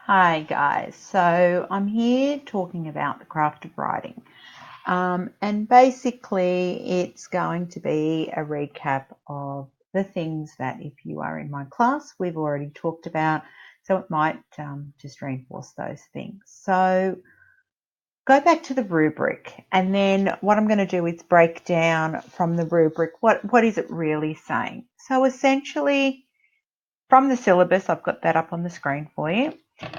Hi guys, so I'm here talking about the craft of writing, and basically it's going to be a recap of the things that if you are in my class we've already talked about, so it might just reinforce those things. So go back to the rubric, and then what I'm going to do is break down from the rubric what is it really saying. So essentially from the syllabus, I've got that up on the screen for you.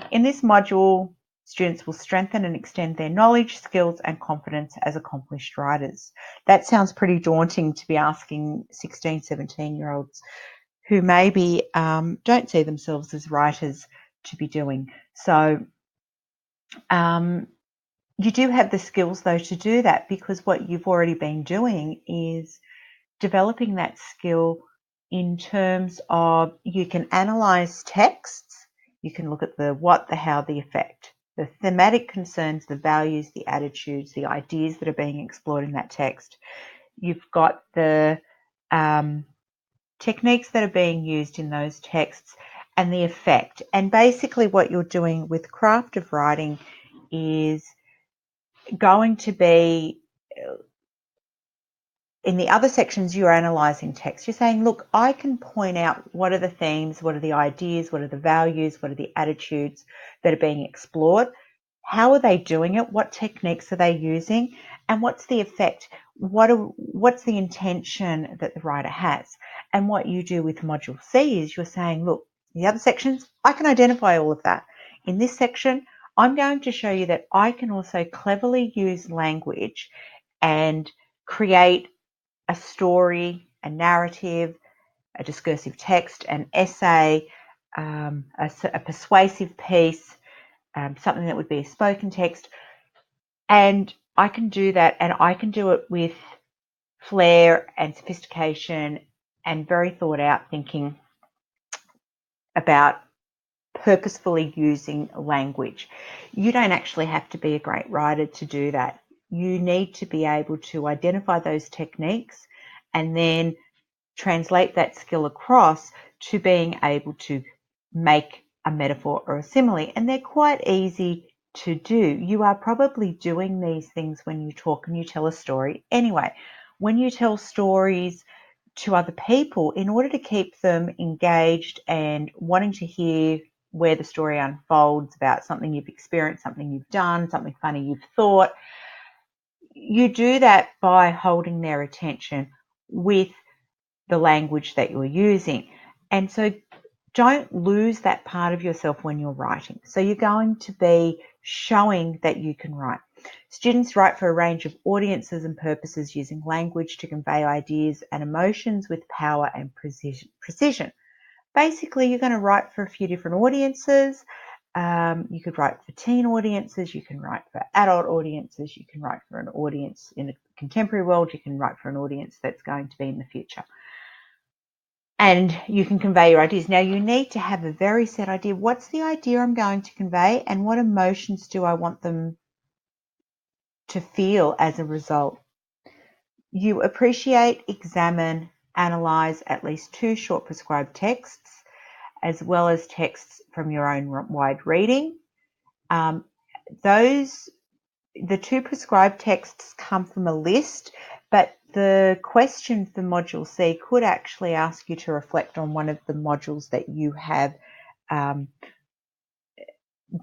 In this module, students will strengthen and extend their knowledge, skills, and confidence as accomplished writers. That sounds pretty daunting to be asking 16, 17-year-olds who maybe don't see themselves as writers to be doing. So you do have the skills, though, to do that, because what you've already been doing is developing that skill in terms of you can analyze texts, you can look at the what, the how, the effect, the thematic concerns, the values, the attitudes, the ideas that are being explored in that text. You've got the techniques that are being used in those texts and the effect. And basically what you're doing with craft of writing is going to be in the other sections, you're analysing text. You're saying, look, I can point out what are the themes, what are the ideas, what are the values, what are the attitudes that are being explored. How are they doing it? What techniques are they using? And what's the effect? What's the intention that the writer has? And what you do with Module C is you're saying, look, the other sections, I can identify all of that. In this section, I'm going to show you that I can also cleverly use language and create a story, a narrative, a discursive text, an essay, a persuasive piece, something that would be a spoken text. And I can do that, and I can do it with flair and sophistication and very thought out thinking about purposefully using language. You don't actually have to be a great writer to do that. You need to be able to identify those techniques and then translate that skill across to being able to make a metaphor or a simile. And they're quite easy to do. You are probably doing these things when you talk and you tell a story. Anyway, when you tell stories to other people, in order to keep them engaged and wanting to hear where the story unfolds about something you've experienced, something you've done, something funny you've thought, you do that by holding their attention with the language that you're using. And so don't lose that part of yourself when you're writing. So you're going to be showing that you can write. Students write for a range of audiences and purposes using language to convey ideas and emotions with power and precision. Basically, you're going to write for a few different audiences. You could write for teen audiences, you can write for adult audiences, you can write for an audience in the contemporary world, you can write for an audience that's going to be in the future. And you can convey your ideas. Now, you need to have a very set idea. What's the idea I'm going to convey, and what emotions do I want them to feel as a result? You appreciate, examine, analyze at least 2 short prescribed texts, as well as texts from your own wide reading. The 2 prescribed texts come from a list, but the question for Module C could actually ask you to reflect on one of the modules that you have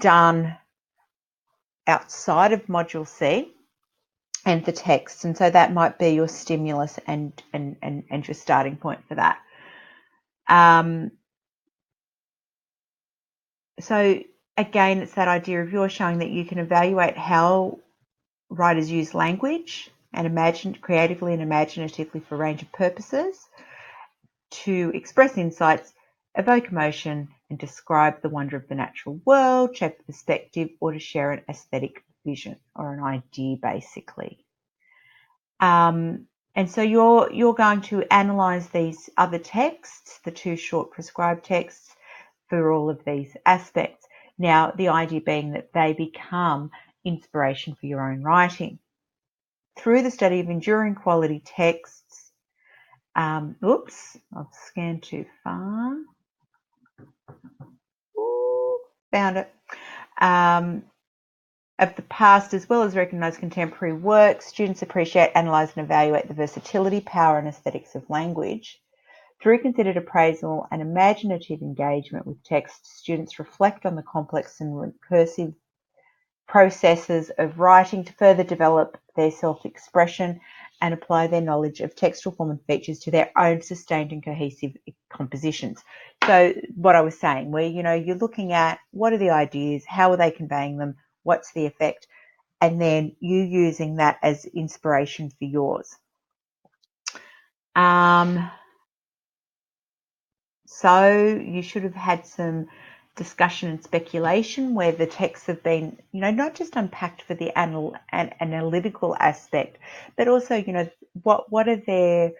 done outside of Module C and the text. And so that might be your stimulus and your starting point for that. So again, it's that idea of you're showing that you can evaluate how writers use language and imagine creatively and imaginatively for a range of purposes to express insights, evoke emotion, and describe the wonder of the natural world, shape a perspective, or to share an aesthetic vision or an idea, basically. And so you're going to analyze these other texts, the 2 short prescribed texts, for all of these aspects. Now, the idea being that they become inspiration for your own writing. Through the study of enduring quality texts, oops, I've scanned too far. found it. Of the past, as well as recognise contemporary works, students appreciate, analyse and evaluate the versatility, power and aesthetics of language. Through considered appraisal and imaginative engagement with text, students reflect on the complex and recursive processes of writing to further develop their self-expression and apply their knowledge of textual form and features to their own sustained and cohesive compositions. So what I was saying, where, you're looking at what are the ideas, how are they conveying them, what's the effect, and then you using that as inspiration for yours. So you should have had some discussion and speculation where the texts have been, not just unpacked for the analytical aspect, but also, what are their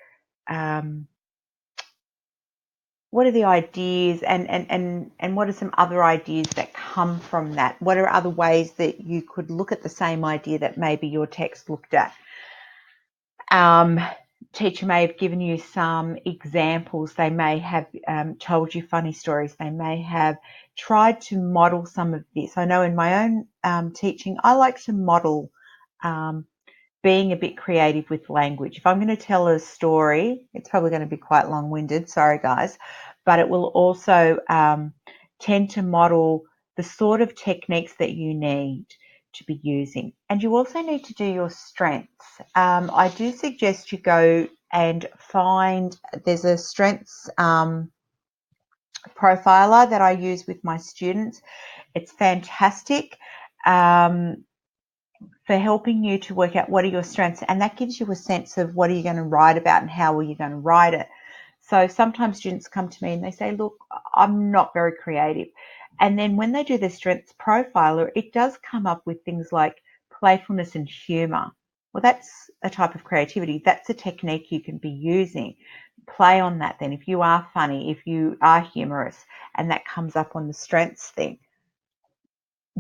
what are the ideas and what are some other ideas that come from that? What are other ways that you could look at the same idea that maybe your text looked at? Teacher may have given you some examples. They may have told you funny stories. They may have tried to model some of this. I know in my own teaching, I like to model being a bit creative with language. If I'm going to tell a story, it's probably going to be quite long-winded, sorry guys, but it will also tend to model the sort of techniques that you need to be using. And you also need to do your strengths. I do suggest you go and find, there's a strengths profiler that I use with my students. It's fantastic for helping you to work out what are your strengths, and that gives you a sense of what are you going to write about and how are you going to write it. So sometimes students come to me and they say, look, I'm not very creative. And then when they do the strengths profiler, it does come up with things like playfulness and humour. Well, that's a type of creativity. That's a technique you can be using. Play on that then. If you are funny, if you are humorous, and that comes up on the strengths thing,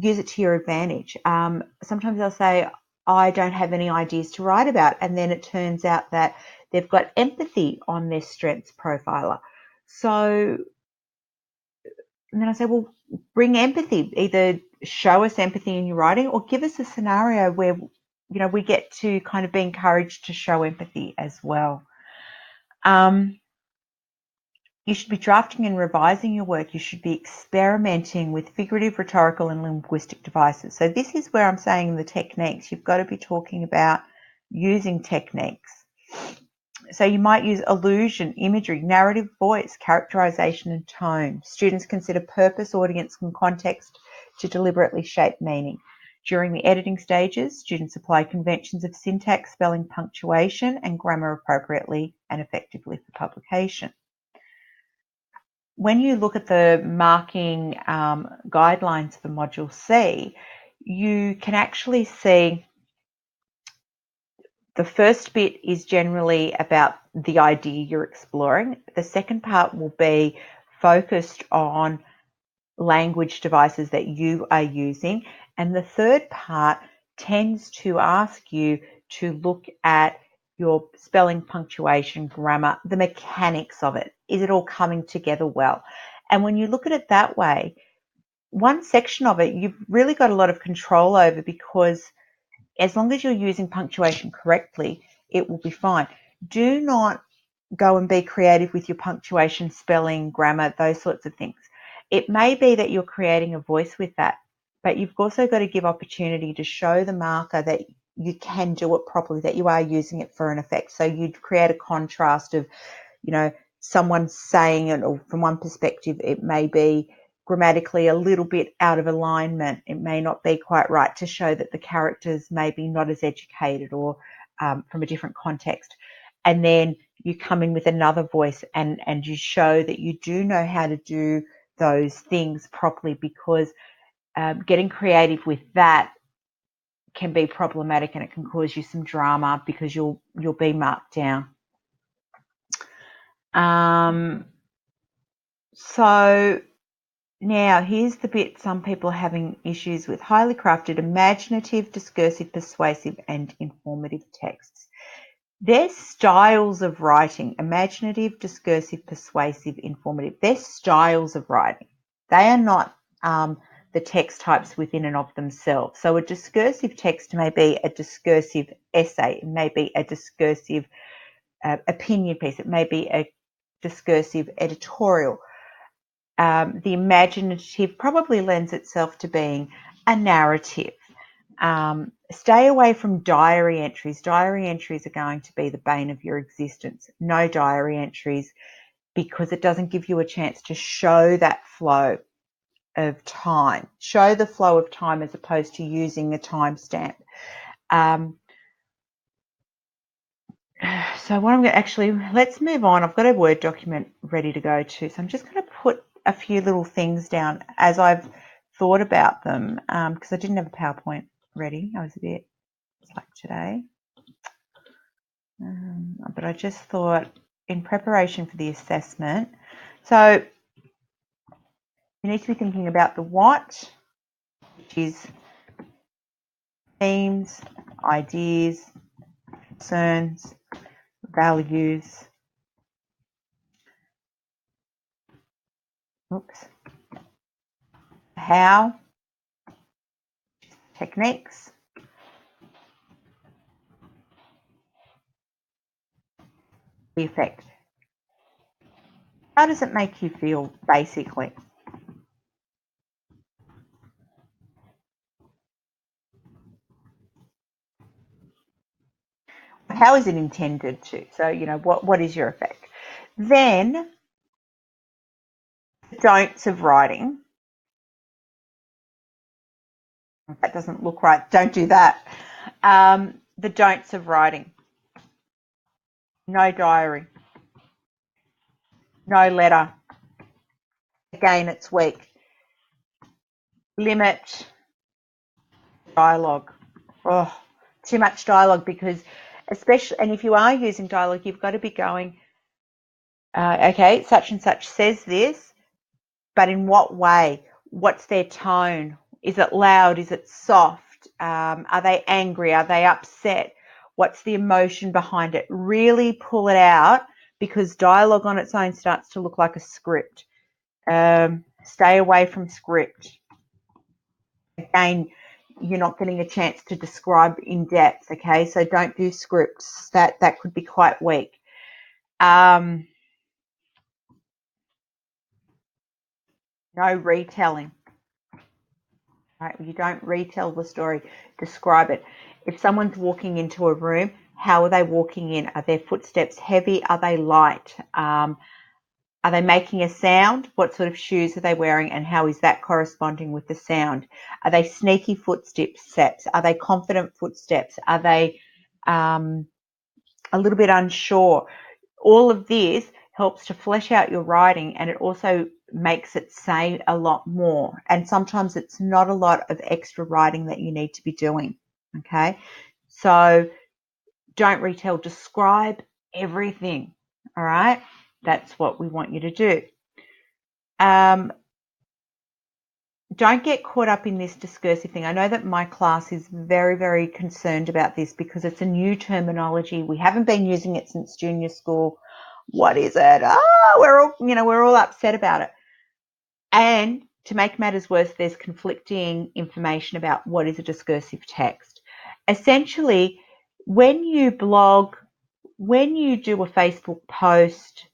use it to your advantage. Sometimes they'll say, I don't have any ideas to write about. And then it turns out that they've got empathy on their strengths profiler. So, and then I say, well, bring empathy. Either show us empathy in your writing or give us a scenario where, we get to kind of be encouraged to show empathy as well. You should be drafting and revising your work. You should be experimenting with figurative, rhetorical, and linguistic devices. So this is where I'm saying the techniques. You've got to be talking about using techniques. So you might use allusion, imagery, narrative voice, characterization, and tone. Students consider purpose, audience, and context to deliberately shape meaning. During the editing stages, students apply conventions of syntax, spelling, punctuation, and grammar appropriately and effectively for publication. When you look at the marking guidelines for Module C, you can actually see the first bit is generally about the idea you're exploring. The second part will be focused on language devices that you are using. And the third part tends to ask you to look at your spelling, punctuation, grammar, the mechanics of it. Is it all coming together well? And when you look at it that way, one section of it you've really got a lot of control over, because as long as you're using punctuation correctly, it will be fine. Do not go and be creative with your punctuation, spelling, grammar, those sorts of things. It may be that you're creating a voice with that, but you've also got to give opportunity to show the marker that you can do it properly, that you are using it for an effect. So you'd create a contrast of, someone saying it, or from one perspective, it may be grammatically a little bit out of alignment. It may not be quite right, to show that the characters may be not as educated or from a different context. And then you come in with another voice and you show that you do know how to do those things properly, because getting creative with that can be problematic and it can cause you some drama because you'll be marked down. So now here's the bit some people are having issues with: highly crafted, imaginative, discursive, persuasive, and informative texts. They're styles of writing: imaginative, discursive, persuasive, informative. They're styles of writing. They are not the text types within and of themselves. So a discursive text may be a discursive essay, it may be a discursive opinion piece, it may be a discursive editorial. The imaginative probably lends itself to being a narrative. Stay away from diary entries. Diary entries are going to be the bane of your existence. No diary entries, because it doesn't give you a chance to show that flow of time. Show the flow of time as opposed to using a timestamp. So what I'm going to actually, let's move on. I've got a Word document ready to go to. So I'm just going to put a few little things down as I've thought about them, because I didn't have a PowerPoint ready. I was a bit slack today. But I just thought in preparation for the assessment. So you need to be thinking about the what, which is themes, ideas, concerns, values. Oops. How, techniques. The effect. How does it make you feel, basically? How is it intended to? So, you know, what is your effect? Then, the don'ts of writing. That doesn't look right. Don't do that. The don'ts of writing. No diary. No letter. Again, it's weak. Limit dialogue. Oh, too much dialogue, because especially, and if you are using dialogue, you've got to be going, okay, such and such says this, but in what way? What's their tone? Is it loud? Is it soft? Are they angry? Are they upset? What's the emotion behind it? Really pull it out, because dialogue on its own starts to look like a script. Stay away from script. Again, you're not getting a chance to describe in depth, okay? So don't do scripts. That could be quite weak. No retelling. Right? You don't retell the story, describe it. If someone's walking into a room, how are they walking in? Are their footsteps heavy? Are they light? Are they making a sound? What sort of shoes are they wearing, and how is that corresponding with the sound? Are they sneaky footsteps? Are they confident footsteps? Are they a little bit unsure? All of this helps to flesh out your writing, and it also makes it say a lot more. And sometimes it's not a lot of extra writing that you need to be doing. Okay, so don't retell, describe everything. All right, that's what we want you to do. Don't get caught up in this discursive thing. I know that my class is very, very concerned about this, because it's a new terminology. We haven't been using it since junior school. What is it? We're all upset about it. And to make matters worse, there's conflicting information about what is a discursive text. Essentially, when you blog, when you do a Facebook post,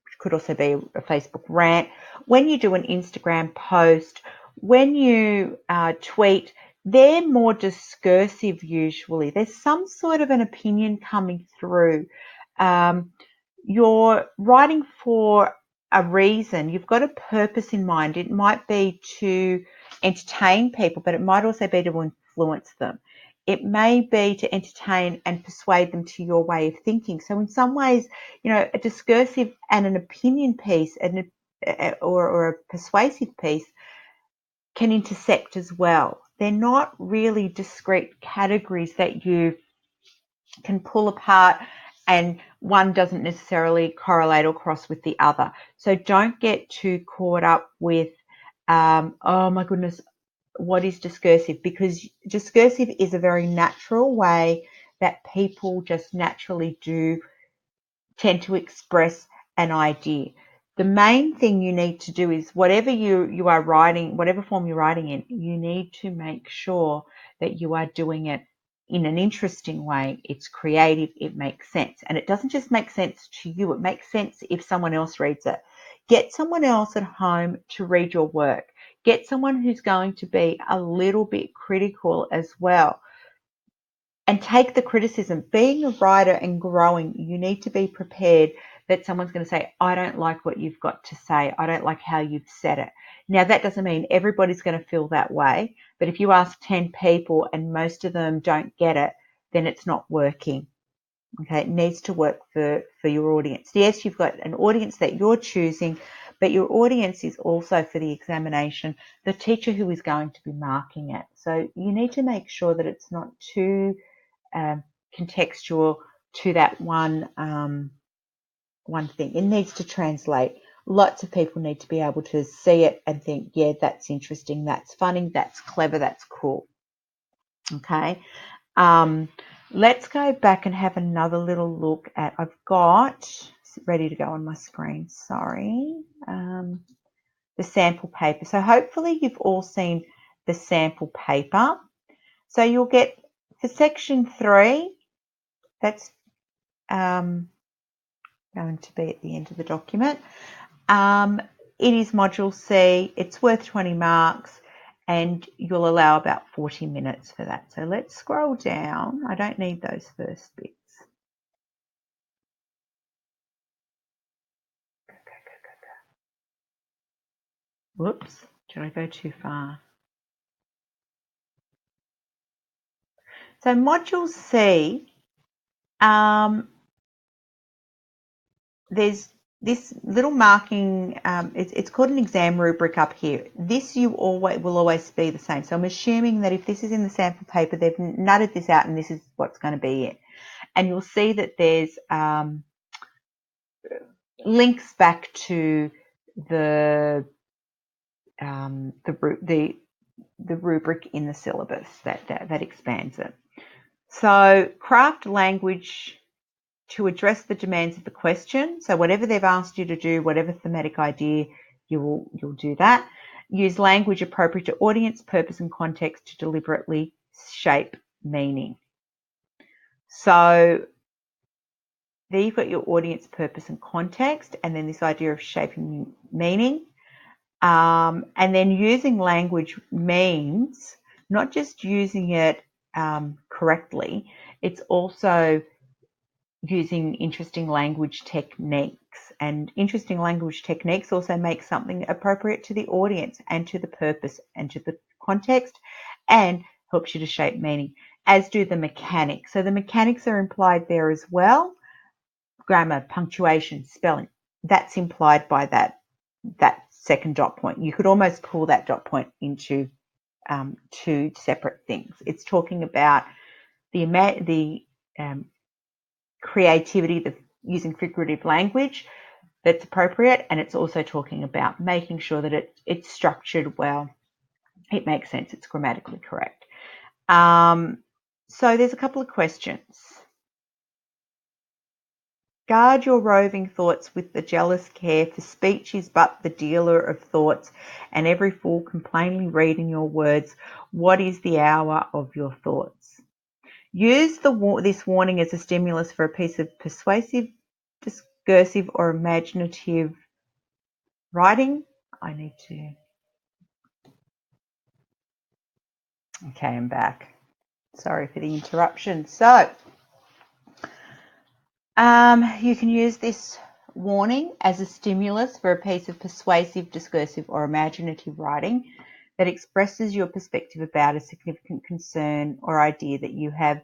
which could also be a Facebook rant, when you do an Instagram post, when you tweet, they're more discursive usually. There's some sort of an opinion coming through. You're writing for a reason. You've got a purpose in mind. It might be to entertain people, but it might also be to influence them. It may be to entertain and persuade them to your way of thinking. So in some ways, you know, a discursive and an opinion piece or a persuasive piece can intersect as well. They're not really discrete categories that you can pull apart, and one doesn't necessarily correlate or cross with the other. So don't get too caught up with, oh my goodness, what is discursive? Because discursive is a very natural way that people just naturally do tend to express an idea. The main thing you need to do is whatever you are writing, whatever form you're writing in, you need to make sure that you are doing it in an interesting way. It's creative, it makes sense. And it doesn't just make sense to you, it makes sense if someone else reads it. Get someone else at home to read your work. Get someone who's going to be a little bit critical as well. And take the criticism. Being a writer and growing, you need to be prepared that someone's going to say, I don't like what you've got to say. I don't like how you've said it. Now, that doesn't mean everybody's going to feel that way. But if you ask 10 people and most of them don't get it, then it's not working. Okay, it needs to work for your audience. Yes, you've got an audience that you're choosing, but your audience is also for the examination, the teacher who is going to be marking it. So you need to make sure that it's not too contextual to that one thing. It needs to translate. Lots of people need to be able to see it and think, yeah, that's interesting, that's funny, that's clever, that's cool. Okay. Let's go back and have another little look at, I've got, ready to go on my screen, sorry, the sample paper. So hopefully you've all seen the sample paper. So you'll get, for section 3, that's going to be at the end of the document. It is module C, it's worth 20 marks, and you'll allow about 40 minutes for that. So let's scroll down. I don't need those first bits. Whoops, did I go too far? So module C, there's this little marking, it's called an exam rubric up here. This will always be the same. So I'm assuming that if this is in the sample paper, they've nutted this out and this is what's going to be it. And you'll see that there's links back to the rubric in the syllabus that expands it. So craft language to address the demands of the question. So whatever they've asked you to do, whatever thematic idea, you'll do that. Use language appropriate to audience, purpose, and context to deliberately shape meaning. So there you've got your audience, purpose, and context, and then this idea of shaping meaning. And then using language means not just using it correctly, it's also using interesting language techniques. And interesting language techniques also make something appropriate to the audience and to the purpose and to the context, and helps you to shape meaning, as do the mechanics. So the mechanics are implied there as well. Grammar, punctuation, spelling, that's implied by that second dot point. You could almost pull that dot point into two separate things. It's talking about the creativity, the using figurative language that's appropriate, and it's also talking about making sure that it's structured well, it makes sense, it's grammatically correct. So there's a couple of questions. Guard your roving thoughts with the jealous care, for speech is but the dealer of thoughts, and every fool can plainly read in your words what is the hour of your thoughts. Use this warning as a stimulus for a piece of persuasive, discursive, or imaginative writing. Okay, I'm back. Sorry for the interruption. So, you can use this warning as a stimulus for a piece of persuasive, discursive, or imaginative writing that expresses your perspective about a significant concern or idea that you have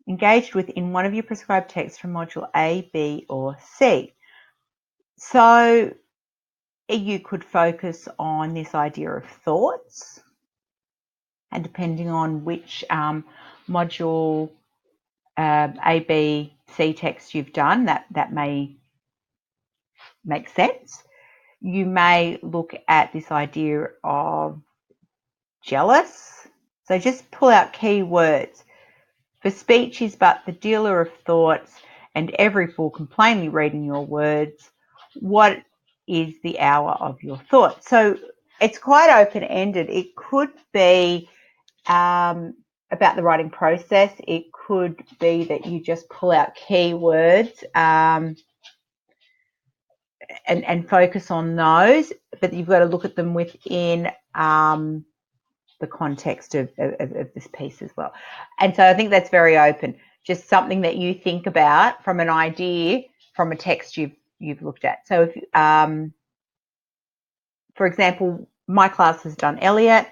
engaged with in one of your prescribed texts from module A, B, or C. So you could focus on this idea of thoughts, and depending on which module A, B, C text you've done, that may make sense. You may look at this idea of jealous. So just pull out key words. For speech is but the dealer of thoughts, and every fool can plainly read in your words what is the hour of your thought? So it's quite open-ended. It could be about the writing process. It could be that you just pull out keywords and focus on those, but you've got to look at them within the context of this piece as well. And so I think that's very open. Just something that you think about from an idea from a text you've looked at. So if for example, my class has done Eliot.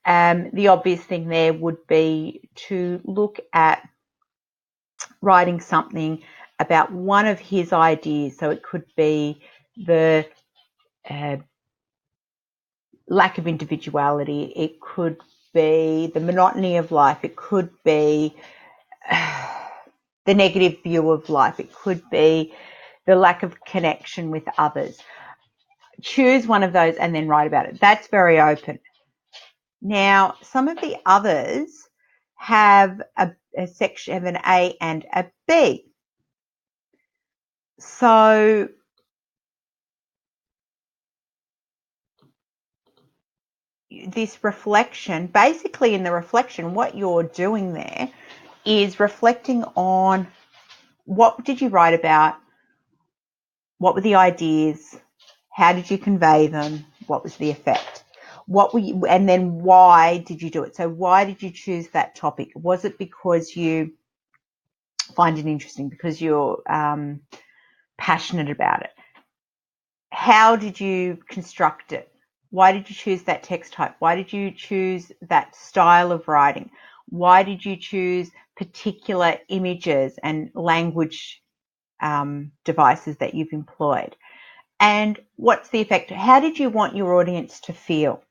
The obvious thing there would be to look at writing something about one of his ideas. So it could be the lack of individuality. It could be the monotony of life. It could be the negative view of life. It could be the lack of connection with others. Choose one of those and then write about it. That's very open. Now, some of the others have a section of an A and a B. So this reflection, basically in the reflection, what you're doing there is reflecting on what did you write about, what were the ideas, how did you convey them, what was the effect, what were you, and then why did you do it? So why did you choose that topic? Was it because you find it interesting, because you're passionate about it? How did you construct it? Why did you choose that text type? Why did you choose that style of writing? Why did you choose particular images and language devices that you've employed? And what's the effect? How did you want your audience to feel?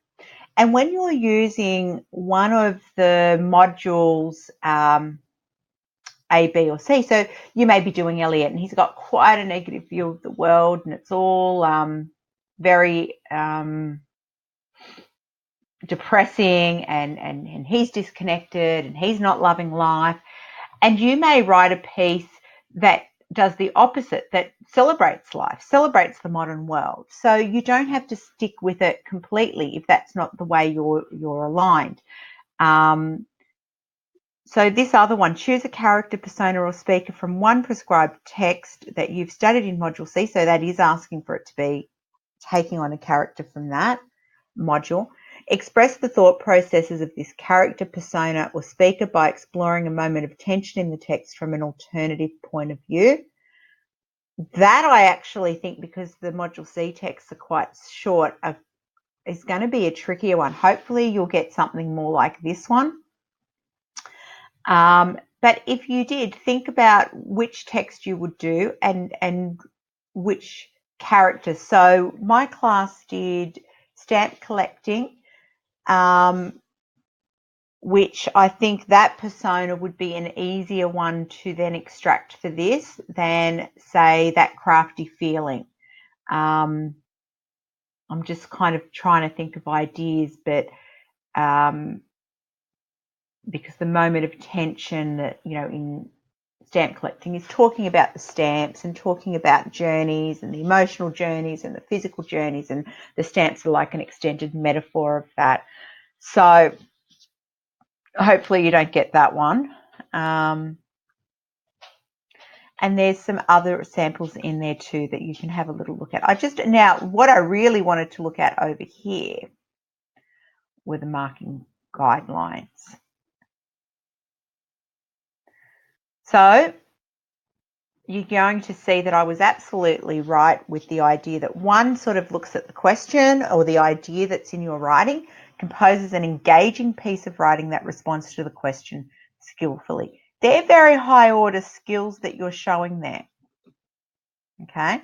And when you're using one of the modules, A, B, or C, so you may be doing Eliot, and he's got quite a negative view of the world, and it's all very depressing, and he's disconnected, and he's not loving life. And you may write a piece that does the opposite, that celebrates life, celebrates the modern world. So you don't have to stick with it completely if that's not the way you're aligned. So this other one, choose a character, persona, or speaker from one prescribed text that you've studied in Module C. So that is asking for it to be taking on a character from that module. Express the thought processes of this character, persona, or speaker by exploring a moment of tension in the text from an alternative point of view. That I actually think, because the Module C texts are quite short, is going to be a trickier one. Hopefully you'll get something more like this one. But if you did, think about which text you would do and which characters. So my class did stamp collecting, which I think that persona would be an easier one to then extract for this than, say, that crafty feeling. I'm just kind of trying to think of ideas, but because the moment of tension that, in stamp collecting is talking about the stamps and talking about journeys and the emotional journeys and the physical journeys, and the stamps are like an extended metaphor of that. So hopefully you don't get that one. And there's some other samples in there too that you can have a little look at. Now, what I really wanted to look at over here were the marking guidelines. So you're going to see that I was absolutely right with the idea that one sort of looks at the question or the idea that's in your writing, composes an engaging piece of writing that responds to the question skillfully. They're very high order skills that you're showing there. Okay.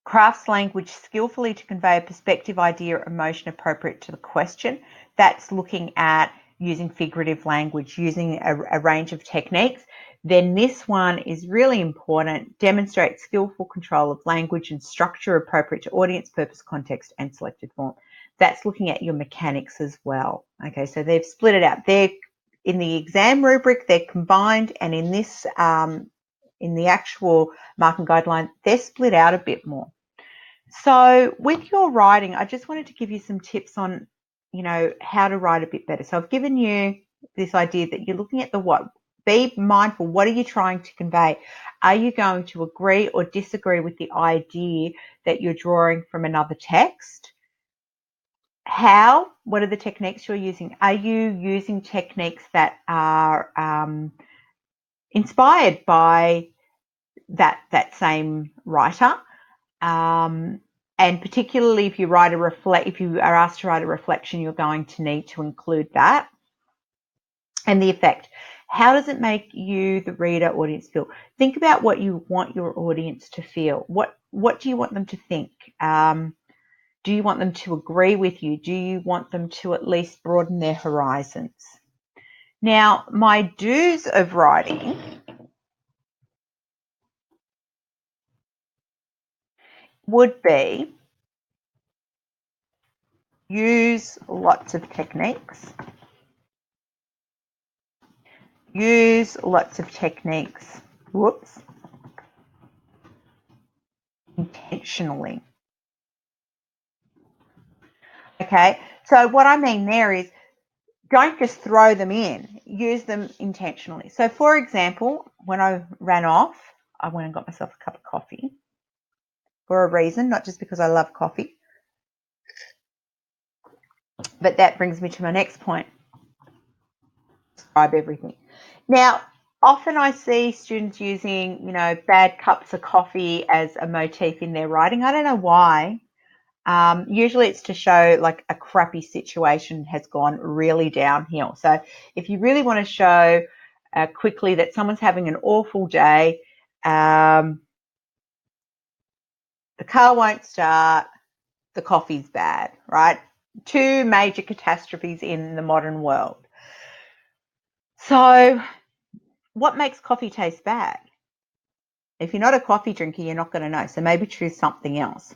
Crafts language skillfully to convey a perspective, idea, or emotion appropriate to the question. That's looking at using figurative language, using a range of techniques. Then this one is really important. Demonstrate skillful control of language and structure appropriate to audience, purpose, context, and selected form. That's looking at your mechanics as well. Okay, so they've split it out. They're in the exam rubric, they're combined, and in this in the actual marking guideline, they're split out a bit more. So with your writing, I just wanted to give you some tips on, how to write a bit better. So I've given you this idea that you're looking at the what. Be mindful. What are you trying to convey? Are you going to agree or disagree with the idea that you're drawing from another text? How? What are the techniques you're using? Are you using techniques that are inspired by that same writer? And particularly if you if you are asked to write a reflection, you're going to need to include that. And the effect. How does it make you, the reader, audience, feel? Think about what you want your audience to feel. What do you want them to think? Do you want them to agree with you? Do you want them to at least broaden their horizons? Now, my do's of writing would be use lots of techniques. Use lots of techniques. Intentionally. Okay, so what I mean there is don't just throw them in, use them intentionally. So for example, when I ran off, I went and got myself a cup of coffee for a reason, not just because I love coffee. But that brings me to my next point. Describe everything. Now, often I see students using, bad cups of coffee as a motif in their writing. I don't know why. Usually it's to show like a crappy situation has gone really downhill. So if you really want to show quickly that someone's having an awful day, the car won't start, the coffee's bad, right? Two major catastrophes in the modern world. So what makes coffee taste bad? If you're not a coffee drinker, you're not going to know. So maybe choose something else.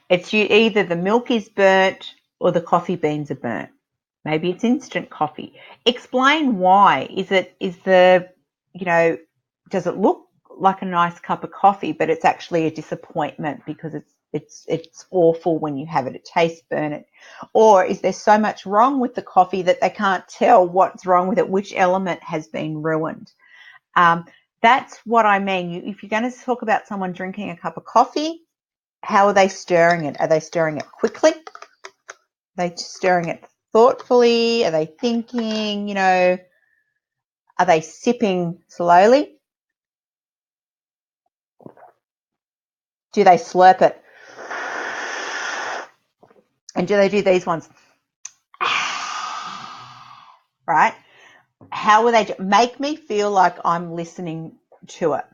It's either the milk is burnt or the coffee beans are burnt. Maybe it's instant coffee. Explain why. Does it look like a nice cup of coffee, but it's actually a disappointment because it's awful when you have it. It tastes burnt. Or is there so much wrong with the coffee that they can't tell what's wrong with it, which element has been ruined? That's what I mean. If you're going to talk about someone drinking a cup of coffee, how are they stirring it? Are they stirring it quickly? Are they stirring it thoughtfully? Are they thinking, are they sipping slowly? Do they slurp it? And do they do these ones? Right? How will they make me feel like I'm listening to it?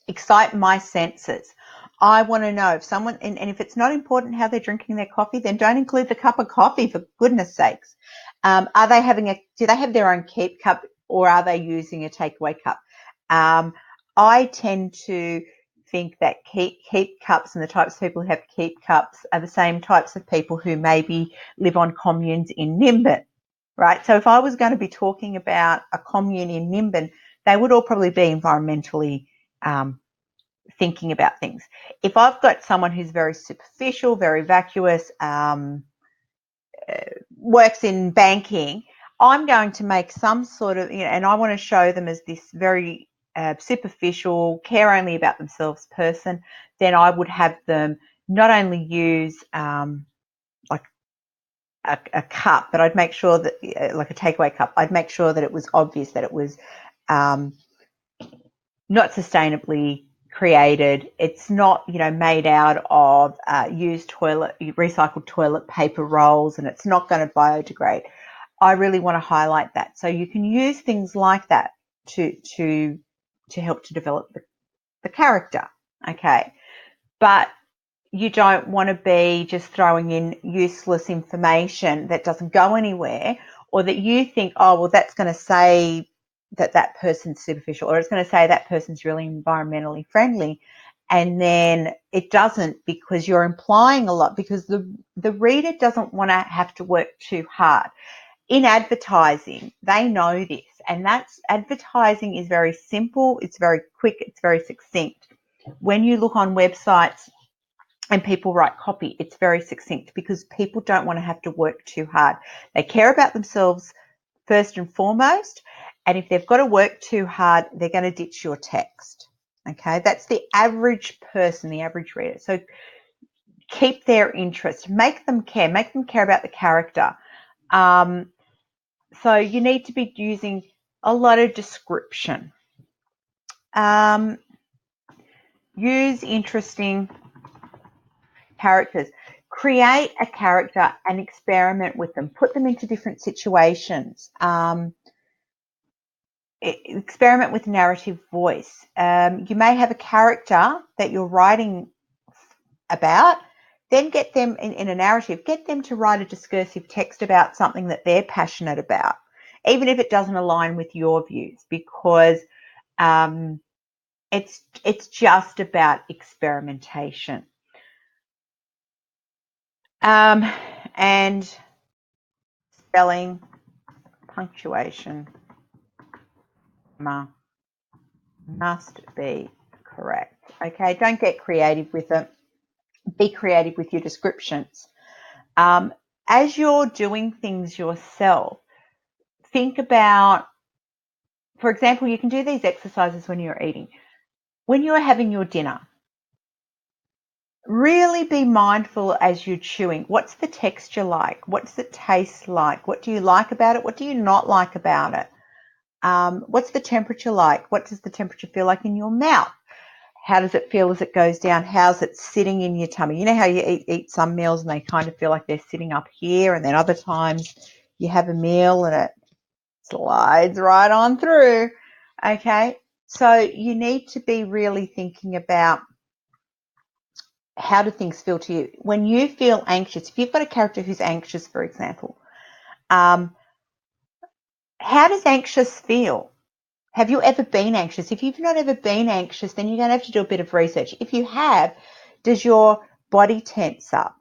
Excite my senses. I want to know if someone, and if it's not important how they're drinking their coffee, then don't include the cup of coffee, for goodness sakes. Do they have their own keep cup, or are they using a takeaway cup? I tend to think that keep cups and the types of people who have keep cups are the same types of people who maybe live on communes in Nimbin, right? So if I was going to be talking about a commune in Nimbin, they would all probably be environmentally thinking about things. If I've got someone who's very superficial, very vacuous, works in banking, I'm going to make some sort of, and I want to show them as this very superficial, care only about themselves person, then I would have them not only use like a cup, but I'd make sure that, like a takeaway cup, I'd make sure that it was obvious that it was not sustainably created. It's not, made out of used recycled toilet paper rolls, and it's not going to biodegrade. I really want to highlight that. So you can use things like that to help to develop the character. Okay. But you don't want to be just throwing in useless information that doesn't go anywhere, or that you think, oh, well, that's going to say that person's superficial, or it's going to say that person's really environmentally friendly, and then it doesn't, because you're implying a lot, because the reader doesn't want to have to work too hard. In advertising, they know this, And that's advertising is very simple, it's very quick, it's very succinct. When you look on websites and people write copy, it's very succinct because people don't want to have to work too hard. They care about themselves first and foremost, and if they've got to work too hard, they're going to ditch your text. Okay, that's the average person, the average reader. So keep their interest, make them care about the character. So you need to be using a lot of description. Use interesting characters. Create a character and experiment with them. Put them into different situations. Experiment with narrative voice. You may have a character that you're writing about, then get them in a narrative, get them to write a discursive text about something that they're passionate about, even if it doesn't align with your views, because it's just about experimentation. And spelling, punctuation must be correct. Okay, don't get creative with it. Be creative with your descriptions. As you're doing things yourself, think about, for example, you can do these exercises when you're eating. When you're having your dinner, really be mindful as you're chewing. What's the texture like? What's it taste like? What do you like about it? What do you not like about it? What's the temperature like? What does the temperature feel like in your mouth? How does it feel as it goes down? How's it sitting in your tummy? You know how you eat some meals and they kind of feel like they're sitting up here, and then other times you have a meal and it slides right on through. Okay, so you need to be really thinking about how do things feel to you. When you feel anxious, if you've got a character who's anxious, for example, how does anxious feel? Have you ever been anxious? If you've not ever been anxious, then you're going to have to do a bit of research. If you have, does your body tense up?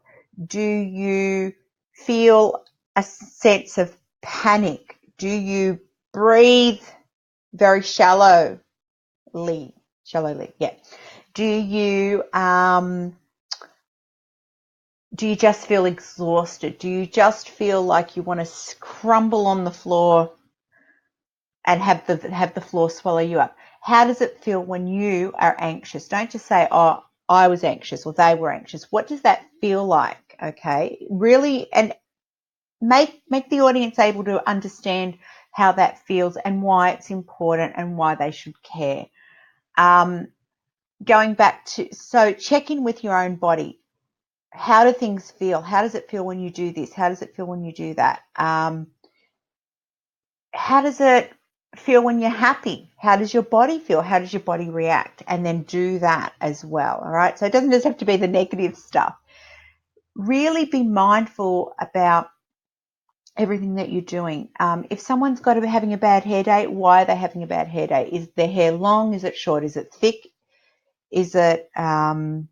Do you feel a sense of panic? Do you breathe very shallowly? Yeah. Do you just feel exhausted? Do you just feel like you want to crumble on the floor and have the floor swallow you up? How does it feel when you are anxious? Don't just say, oh, I was anxious or they were anxious. What does that feel like? Okay, really, and make the audience able to understand how that feels and why it's important and why they should care. Going back to, so check in with your own body. How do things feel? How does it feel when you do this? How does it feel when you do that? How does it feel when you're happy? How does your body feel? How does your body react? And then do that as well. All right. So it doesn't just have to be the negative stuff. Really be mindful about everything that you're doing. If someone's got to be having a bad hair day, why are they having a bad hair day? Is their hair long? Is it short? Is it thick? Is it thin?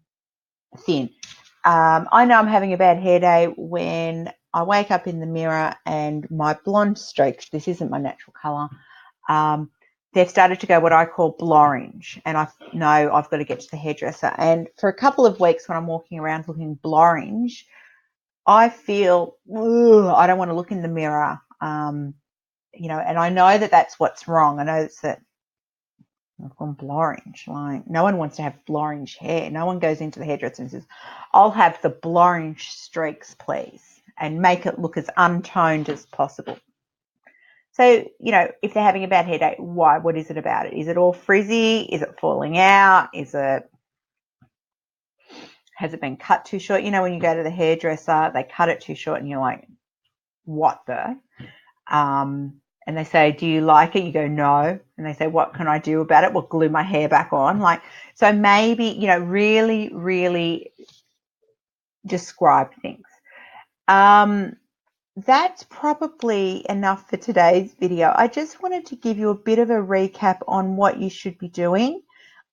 I know I'm having a bad hair day when I wake up in the mirror and my blonde streaks, this isn't my natural colour, they've started to go what I call blorange, and I know I've got to get to the hairdresser. And for a couple of weeks when I'm walking around looking blorange, I feel, I don't want to look in the mirror, you know, and I know that that's what's wrong. I know it's that I've gone blorange. Like, no one wants to have blorange hair. No one goes into the hairdresser and says, I'll have the blorange streaks, please, and make it look as untoned as possible. So, you know, if they're having a bad hair day, why? What is it about it? Is it all frizzy? Is it falling out? Has it been cut too short? You know, when you go to the hairdresser, they cut it too short and you're like, what the? And they say, do you like it? You go, no. And they say, what can I do about it? Well, glue my hair back on. Like, so maybe, you know, really, really describe things. That's probably enough for today's video. I just wanted to give you a bit of a recap on what you should be doing,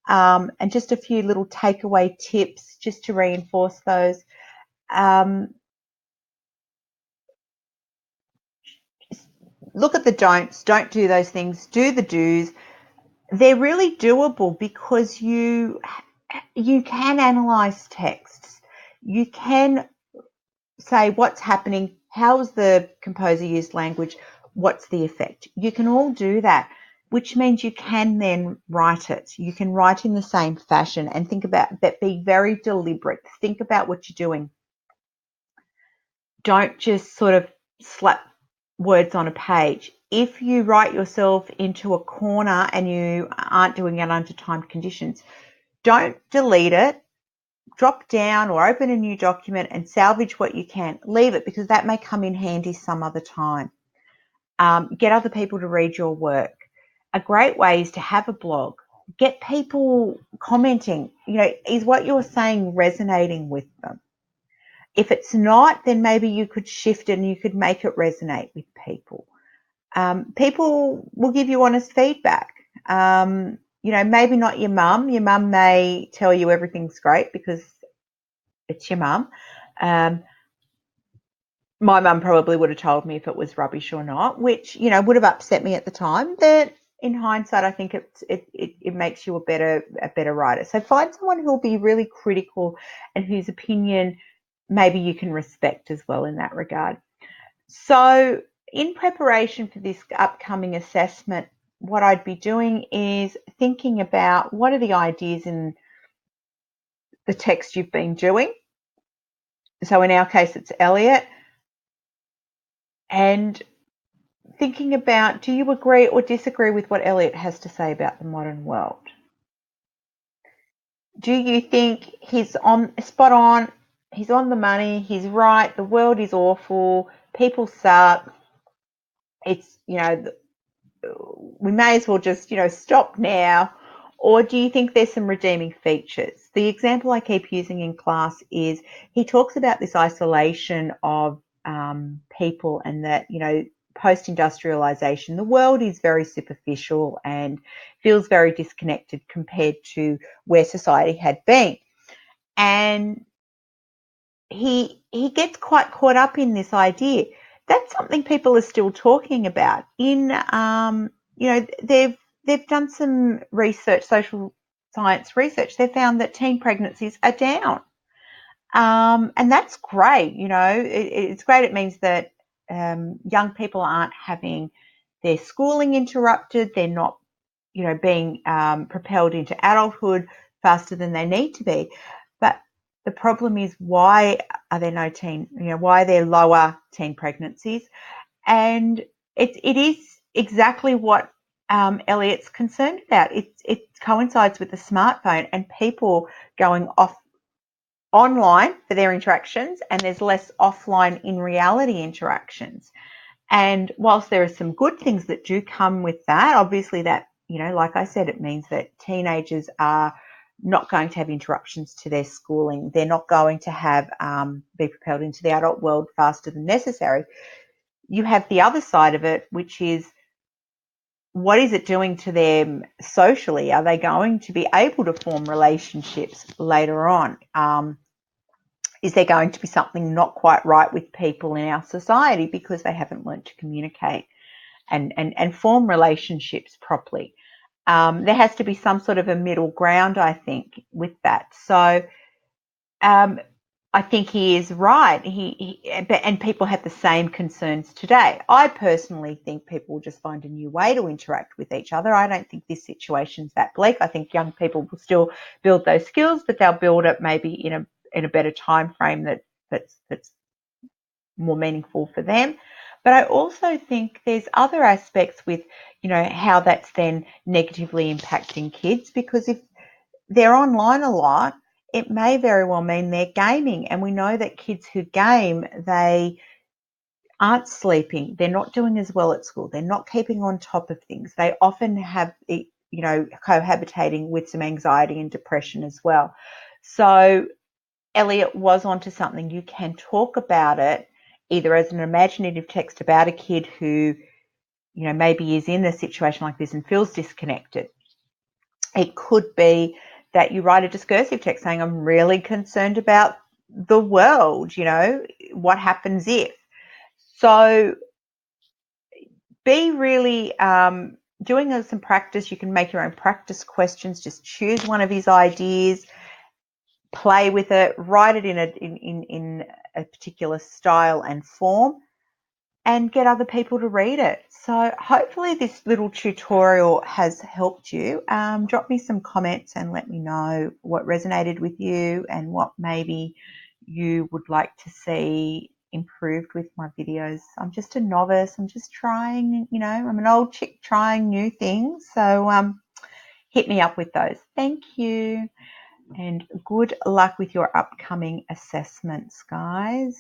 and just a few little takeaway tips just to reinforce those. look at the don'ts, don't do those things, do the do's. They're really doable because you can analyze texts. You can say what's happening, how's the composer used language, what's the effect. You can all do that, which means you can then write it. You can write in the same fashion and think about that, be very deliberate. Think about what you're doing. Don't just sort of slap words on a page. If you write yourself into a corner and you aren't doing it under timed conditions, don't delete it. Drop down or open a new document and salvage what you can. Leave it because that may come in handy some other time. Get other people to read your work. A great way is to have a blog. Get people commenting. Is what you're saying resonating with them? If it's not, then maybe you could shift it and you could make it resonate with people. People will give you honest feedback. Maybe not your mum. Your mum may tell you everything's great because it's your mum. My mum probably would have told me if it was rubbish or not, which, would have upset me at the time. But in hindsight, I think it makes you a better writer. So find someone who'll be really critical and whose opinion maybe you can respect as well in that regard. So in preparation for this upcoming assessment, what I'd be doing is thinking about what are the ideas in the text you've been doing. So in our case, it's Eliot. And thinking about, do you agree or disagree with what Eliot has to say about the modern world? Do you think he's spot on, he's on the money, he's right, the world is awful, people suck, it's, we may as well just, stop now? Or do you think there's some redeeming features? The example I keep using in class is he talks about this isolation of people and that, post-industrialization, the world is very superficial and feels very disconnected compared to where society had been. And he gets quite caught up in this idea. That's something people are still talking about. They've done some research, social science research. They found that teen pregnancies are down. And that's great. It's great. It means that young people aren't having their schooling interrupted. They're not, being propelled into adulthood faster than they need to be. But the problem is, why are there why are there lower teen pregnancies? And it is exactly what Eliot's concerned about. It coincides with the smartphone and people going off online for their interactions, and there's less offline in reality interactions. And whilst there are some good things that do come with that, obviously that, like I said, it means that teenagers are not going to have interruptions to their schooling. They're not going to have be propelled into the adult world faster than necessary. You have the other side of it, which is, what is it doing to them socially? Are they going to be able to form relationships later on? Is there going to be something not quite right with people in our society because they haven't learned to communicate and form relationships properly? There has to be some sort of a middle ground, I think, with that. So I think he is right. And people have the same concerns today. I personally think people will just find a new way to interact with each other. I don't think this situation's that bleak. I think young people will still build those skills, but they'll build it maybe in a better time frame that's more meaningful for them. But I also think there's other aspects with, how that's then negatively impacting kids, because if they're online a lot, it may very well mean they're gaming. And we know that kids who game, they aren't sleeping. They're not doing as well at school. They're not keeping on top of things. They often have, cohabitating with some anxiety and depression as well. So Eliot was onto something. You can talk about it either as an imaginative text about a kid who, maybe is in a situation like this and feels disconnected. It could be that you write a discursive text saying, I'm really concerned about the world, what happens if. So be really doing some practice. You can make your own practice questions. Just choose one of his ideas, play with it, write it in a particular style and form, and get other people to read it. So hopefully this little tutorial has helped you. Drop me some comments and let me know what resonated with you and what maybe you would like to see improved with my videos. I'm just a novice. I'm just trying, I'm an old chick trying new things. So hit me up with those. Thank you. And good luck with your upcoming assessments, guys.